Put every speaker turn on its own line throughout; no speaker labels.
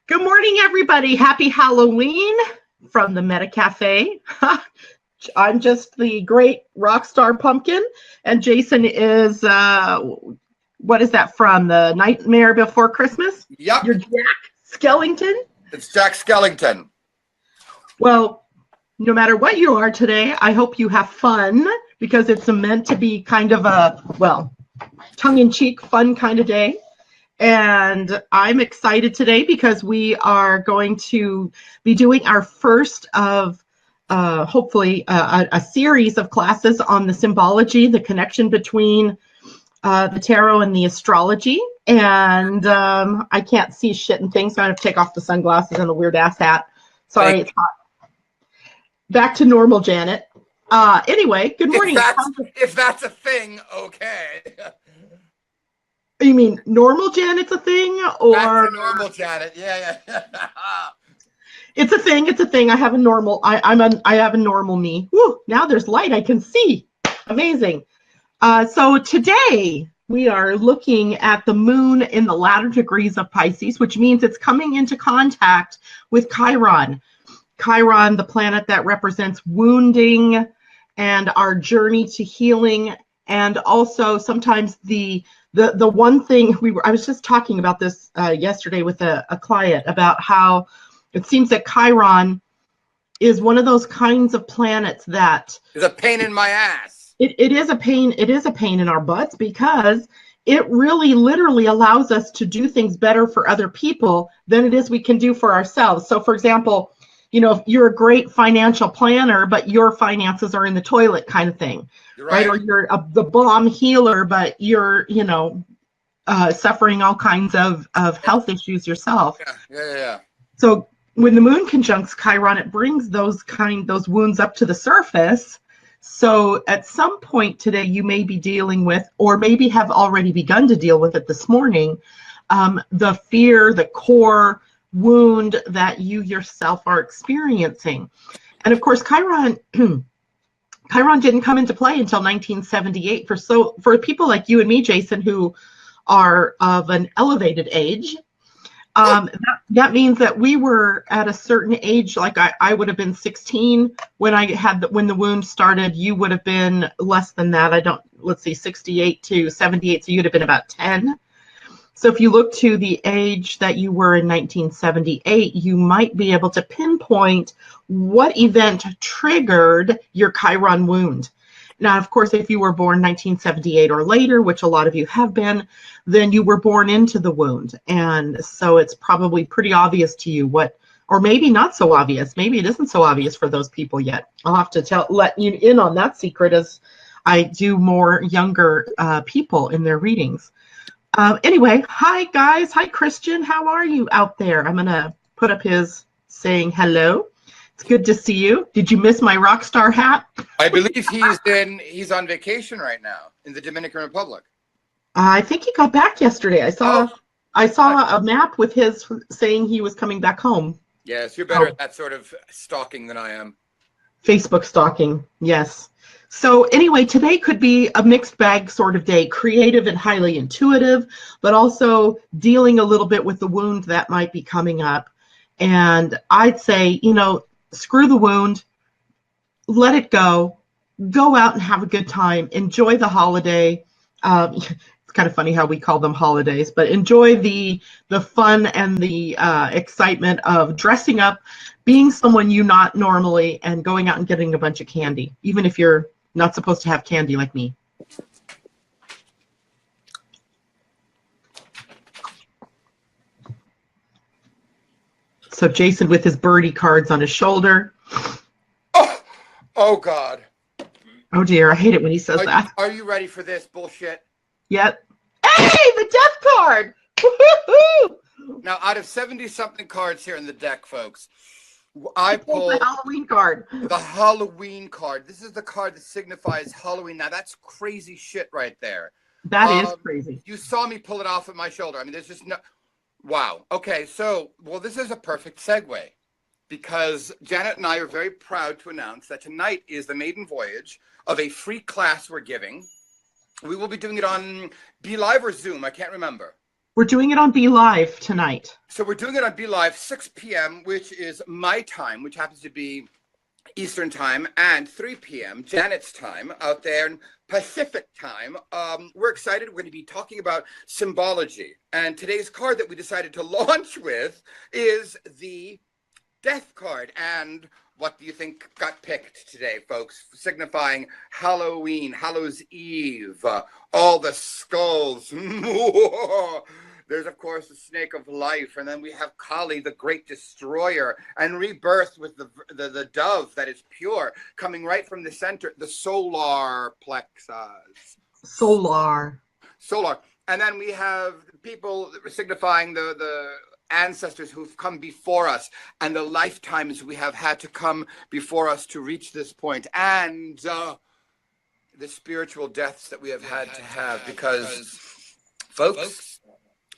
Good morning, everybody. Happy Halloween from the Meta Cafe. I'm just the great rock star pumpkin, and Jason is, what is that from? The Nightmare Before Christmas?
Yep.
You're Jack Skellington?
It's Jack Skellington.
Well, no matter what you are today, I hope you have fun because it's meant to be kind of a, well, tongue-in-cheek, fun kind of day. And I'm excited today because we are going to be doing our first of hopefully a series of classes on the symbology, the connection between the tarot and the astrology. And I can't see shit and things, so I have to take off the sunglasses and the weird ass hat. Sorry, it's hot. Back to normal, Janet. Anyway, good morning.
If that's a thing, okay.
You mean normal Janet's a thing, or
back to normal Janet? Yeah.
It's a thing. It's a thing. I have a normal. I have a normal me. Woo! Now there's light. I can see. Amazing. So today we are looking at the moon in the latter degrees of Pisces, which means it's coming into contact with Chiron. Chiron, the planet that represents wounding and our journey to healing, and also sometimes the one thing I was just talking about this yesterday with a client about how it seems that Chiron is one of those kinds of planets that
is a pain in my ass.
It is a pain. It is a pain in our butts because it really literally allows us to do things better for other people than it is we can do for ourselves. So, for example, if you're a great financial planner, but your finances are in the toilet kind of thing, right? Or you're the bomb healer, but you're, suffering all kinds of health issues yourself.
Yeah.
So when the moon conjuncts Chiron, it brings those wounds up to the surface. So at some point today, you may be dealing with, or maybe have already begun to deal with it this morning, the fear, the core wound that you yourself are experiencing. And of course, Chiron didn't come into play until 1978. For people like you and me, Jason, who are of an elevated age, that means that we were at a certain age. Like I would have been 16 when when the wound started. You would have been less than that. 68 to 78. So you'd have been about 10. So if you look to the age that you were in 1978, you might be able to pinpoint what event triggered your Chiron wound. Now, of course, if you were born 1978 or later, which a lot of you have been, then you were born into the wound. And so it's probably pretty obvious to you or maybe not so obvious. Maybe it isn't so obvious for those people yet. I'll have to let you in on that secret as I do more younger people in their readings. Anyway, hi guys. Hi Christian. How are you out there? I'm going to put up his saying hello. It's good to see you. Did you miss my rock star hat?
I believe he's on vacation right now in the Dominican Republic.
I think he got back yesterday. I saw a map with his saying he was coming back home.
Yes, you're better at that sort of stalking than I am.
Facebook stalking, yes. So anyway, today could be a mixed bag sort of day, creative and highly intuitive, but also dealing a little bit with the wound that might be coming up. And I'd say, screw the wound, let it go out and have a good time, enjoy the holiday. It's kind of funny how we call them holidays, but enjoy the fun and the excitement of dressing up, being someone you not normally, and going out and getting a bunch of candy, even if you're not supposed to have candy like me. So Jason with his birdie cards on his shoulder.
Oh God.
Oh dear, I hate it when he says that.
Are you ready for this bullshit?
Yep. Hey, the death card! Woo-hoo-hoo!
Now, out of 70-something cards here in the deck, folks, I pulled
the Halloween card.
The Halloween card. This is the card that signifies Halloween. Now, that's crazy shit right there.
That is crazy.
You saw me pull it off of my shoulder. I mean, there's just no... Wow. Okay, so, this is a perfect segue because Janet and I are very proud to announce that tonight is the maiden voyage of a free class we're giving. We will be doing it on Be Live or Zoom. I can't remember.
We're doing it on Be Live tonight.
So we're doing it on Be Live, 6 p.m., which is my time, which happens to be Eastern time, and 3 p.m. Janet's time out there in Pacific time. We're excited. We're going to be talking about symbology. And today's card that we decided to launch with is the Death card. And what do you think got picked today, folks? Signifying Halloween, Hallows Eve, all the skulls. There's, of course, the snake of life. And then we have Kali, the great destroyer, and rebirth with the dove that is pure, coming right from the center, the solar plexus.
Solar.
And then we have people signifying the ancestors who've come before us and the lifetimes we have had to come before us to reach this point, and the spiritual deaths that we have had to have, because folks,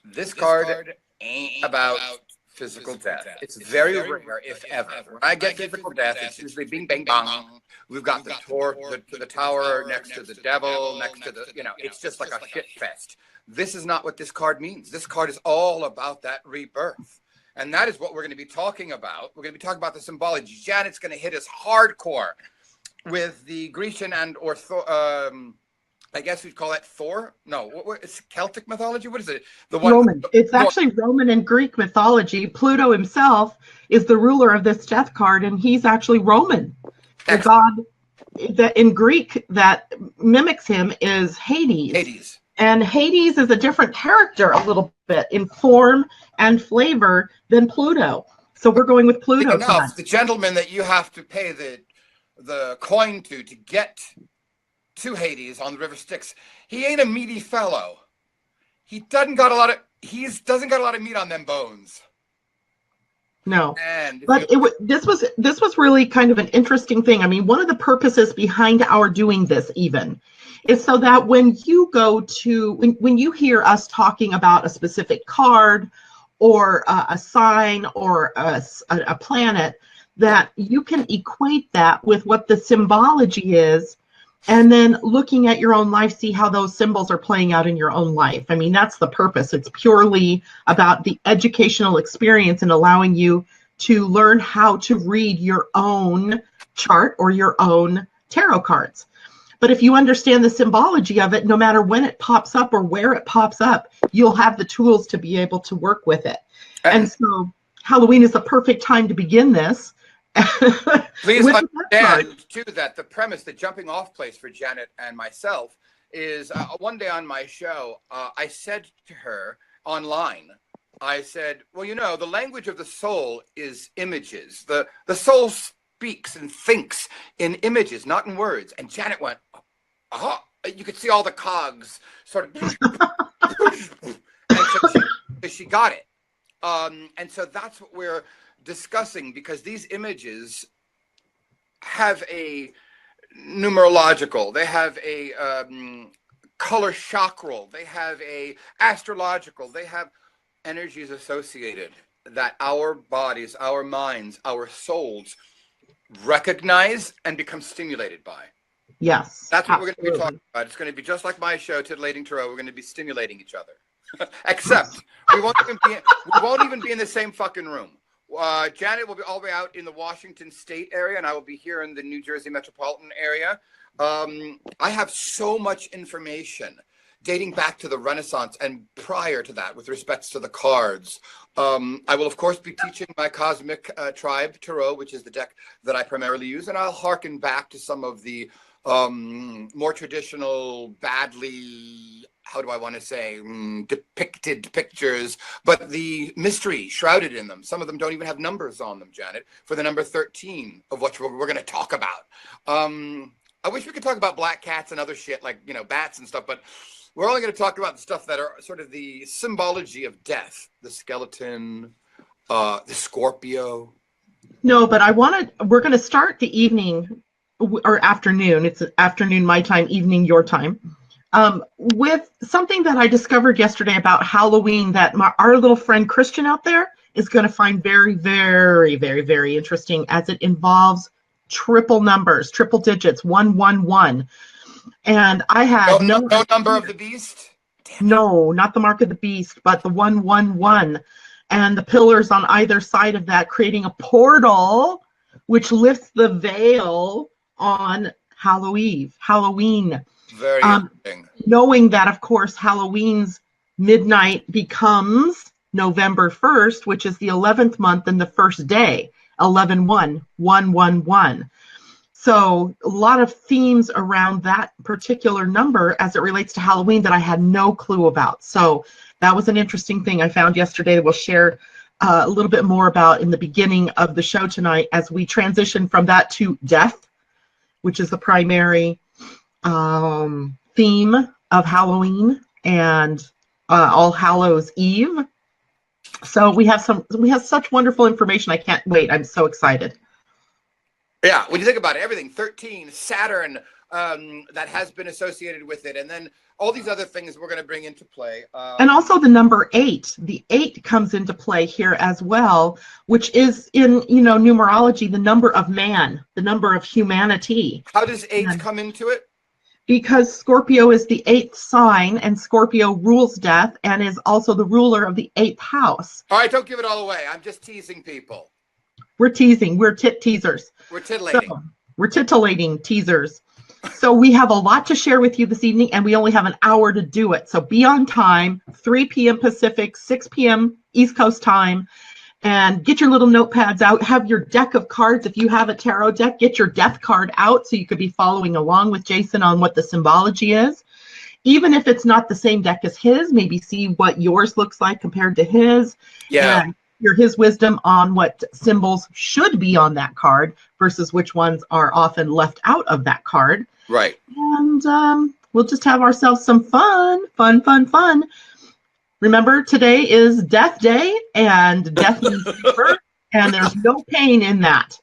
this card ain't about physical death. It's very rare, if ever. When I get physical death, it's usually bing, bang, bang. We've got the tower next to the devil, next to the, it's just like a shit fest. This is not what this card means. This card is all about that rebirth. And that is what we're going to be talking about. We're going to be talking about the symbology. Janet's going to hit us hardcore with the Grecian and I guess we'd call that Thor. No, it's Celtic mythology. What is it? The one
Roman. It's actually Roman and Greek mythology. Pluto himself is the ruler of this death card, and he's actually Roman. The god that in Greek that mimics him is Hades. And Hades is a different character a little bit in form and flavor than Pluto. So we're going with Pluto tonight.
The gentleman that you have to pay the coin to get to Hades on the River Styx, he ain't a meaty fellow. He doesn't got a lot of meat on them bones.
No, but this was really kind of an interesting thing. I mean, one of the purposes behind our doing this even is so that when you go to when you hear us talking about a specific card or a sign or a planet, that you can equate that with what the symbology is, and then looking at your own life, see how those symbols are playing out in your own life. I mean, that's the purpose. It's purely about the educational experience and allowing you to learn how to read your own chart or your own tarot cards. But if you understand the symbology of it, no matter when it pops up or where it pops up, you'll have the tools to be able to work with it. And so Halloween is the perfect time to begin this.
Please understand, too, that the premise, the jumping off place for Janet and myself is one day on my show, I said to her online, I said, well, the language of the soul is images. The soul speaks and thinks in images, not in words. And Janet went, oh, you could see all the cogs sort of. And so she got it. And so that's what we're discussing, because these images have a numerological, they have a color chakral, they have a astrological, they have energies associated that our bodies, our minds, our souls recognize and become stimulated by.
Yes,
that's what we're going to be talking about. It's going to be just like my show, Titillating Tarot. We're going to be stimulating each other, except we won't even be in the same fucking room. Janet will be all the way out in the Washington State area, and I will be here in the New Jersey metropolitan area. I have so much information dating back to the Renaissance and prior to that with respects to the cards. I will, of course, be teaching my Cosmic Tribe Tarot, which is the deck that I primarily use, and I'll harken back to some of the more traditional, badly, how do I want to say, depicted pictures, but the mystery shrouded in them. Some of them don't even have numbers on them, Janet, for the number 13 of what we're going to talk about. I wish we could talk about black cats and other shit like, bats and stuff, but we're only going to talk about the stuff that are sort of the symbology of death, the skeleton, the Scorpio.
No, but we're going to start the evening or afternoon. It's afternoon my time, evening your time. With something that I discovered yesterday about Halloween that our little friend Christian out there is going to find very, very, very, very interesting, as it involves triple numbers, triple digits, 111. And I had
no number of the beast.
No, not the mark of the beast, but the 111. And the pillars on either side of that, creating a portal, which lifts the veil on Halloween.
Very interesting.
Knowing that, of course, Halloween's midnight becomes November 1st, which is the 11th month and the first day, 11-1, 111. So a lot of themes around that particular number as it relates to Halloween that I had no clue about. So that was an interesting thing I found yesterday that we'll share a little bit more about in the beginning of the show tonight as we transition from that to death, which is the primary theme of Halloween and All Hallows Eve. So we have such wonderful information. I can't wait. I'm so excited.
Yeah, when you think about it, everything, 13, Saturn, that has been associated with it, and then all these other things we're going to bring into play.
And also the number 8. The 8 comes into play here as well, which is in, numerology, the number of man, the number of humanity.
How does 8 come into it?
Because Scorpio is the 8th sign, and Scorpio rules death and is also the ruler of the 8th house.
All right, don't give it all away. I'm just teasing people.
We're teasing. We're teasers.
We're titillating.
So, we're titillating teasers. So we have a lot to share with you this evening, and we only have an hour to do it. So be on time, 3 p.m. Pacific, 6 p.m. East Coast time, and get your little notepads out. Have your deck of cards. If you have a tarot deck, get your death card out so you could be following along with Jason on what the symbology is. Even if it's not the same deck as his, maybe see what yours looks like compared to his.
Yeah.
And hear his wisdom on what symbols should be on that card versus which ones are often left out of that card.
Right.
And we'll just have ourselves some fun. Remember, today is Death Day, and death means rebirth, and there's no pain in that,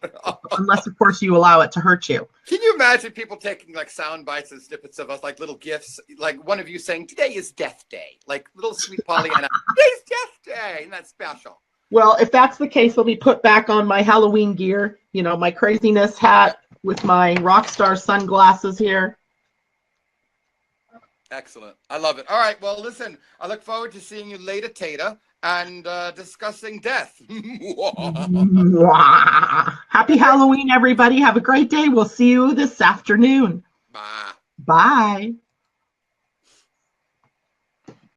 unless, of course, you allow it to hurt you.
Can you imagine people taking like sound bites and snippets of us, like little gifs, like one of you saying, "Today is Death Day," like little sweet Pollyanna, "Today's Death Day," and that's special.
Well, if that's the case, let me put back on my Halloween gear, my craziness hat with my rock star sunglasses here.
Excellent. I love it. All right. Well, listen, I look forward to seeing you later, Tata, and discussing death.
Happy Halloween, everybody. Have a great day. We'll see you this afternoon.
Bye.
Bye.